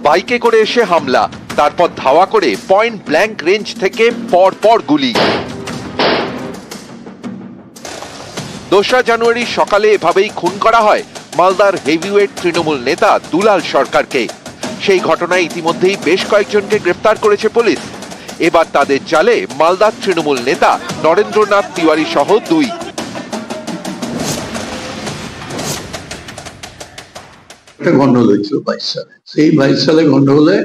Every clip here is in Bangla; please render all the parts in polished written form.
বাইকে করে এসে হামলা, তারপর ধাওয়া করে পয়েন্ট ব্ল্যাঙ্ক রেঞ্জ থেকে পরপর গুলি। 2রা জানুয়ারি সকালে এভাবেই খুন করা হয় মালদার হেভিওয়েট তৃণমূল নেতা দুলাল সরকারকে। সেই ঘটনায় ইতিমধ্যেই বেশ কয়েকজনকে গ্রেফতার করেছে পুলিশ। এবার তাদের জালে মালদার তৃণমূল নেতা নরেন্দ্রনাথ তিওয়ারি সহ 2। একটা গন্ডগোল হয়েছিল 22 সালে। সেই 22 সালে গন্ডগোলে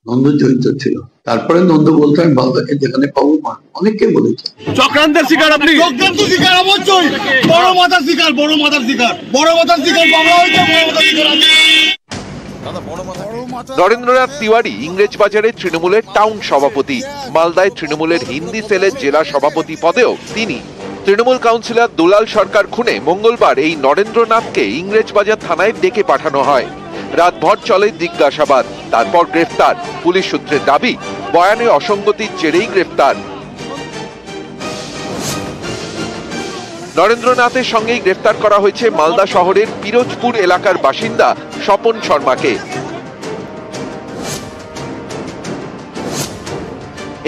নন্দ জড়িত ছিল। তারপরে নন্দ বলতো আমি বাবাকে যেখানে পাবো অনেককে বলেছে চক্রান্তের শিকার আপনি। চক্রান্ত শিকার অবশ্যই, বড় মাথার শিকার, বড় মাথার শিকার, বড় মাথার শিকার বাংলা হয়েছে, বড় মাথার শিকার আছে। নরেন্দ্রনাথ তিওয়ারি ইংরেজবাজারে তৃণমূলের টাউন সভাপতি, মালদায় তৃণমূলের হিন্দি সেলের জেলা সভাপতি পদেও তিনি। তৃণমূল কাউন্সিলর দুলাল সরকার খুনে মঙ্গলবার এই নরেন্দ্রনাথকে ইংরেজবাজার থানায় ডেকে পাঠানো হয়। রাতভর চলে জিজ্ঞাসাবাদ, তারপর গ্রেফতার। পুলিশ সূত্রের দাবি, বয়ানে অসঙ্গতির জেরেই গ্রেফতার। নরেন্দ্রনাথের সঙ্গেই গ্রেফতার করা হয়েছে মালদা শহরের পিরোজপুর এলাকার বাসিন্দা স্বপন শর্মাকে।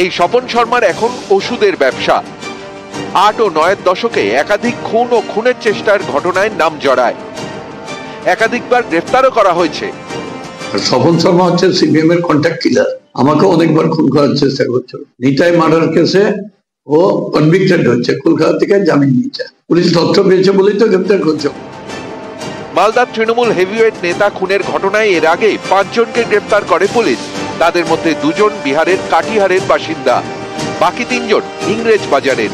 এই স্বপন শর্মার এখন ওষুধের ব্যবসা। 8 ও 9-এর দশকে একাধিক খুন ও খুনের চেষ্টার ঘটনায় নাম জড়ায়। একাধিকবার গ্রেফতারও করা হয়েছে। স্বপন শর্মা হচ্ছে সিপিএম এর কন্ট্যাক্ট কিলার। আমাকে অনেকবার খুন করার চেষ্টা করছিল। নিতাই মার্ডার কেসে ও কনভিক্টেড হচ্ছে, কলকাতা থেকে জামিন নিচ্ছে। পুলিশ তথ্য পেয়েছে বলেই তো গ্রেফতার করছে। মালদার তৃণমূল হেভিওয়েট নেতা খুনের ঘটনায় এর আগে 5 জনকে গ্রেফতার করে পুলিশ। তাদের মধ্যে 2 জন বিহারের কাটিহারের বাসিন্দা, বাকি 3 জন ইংরেজ বাজারের।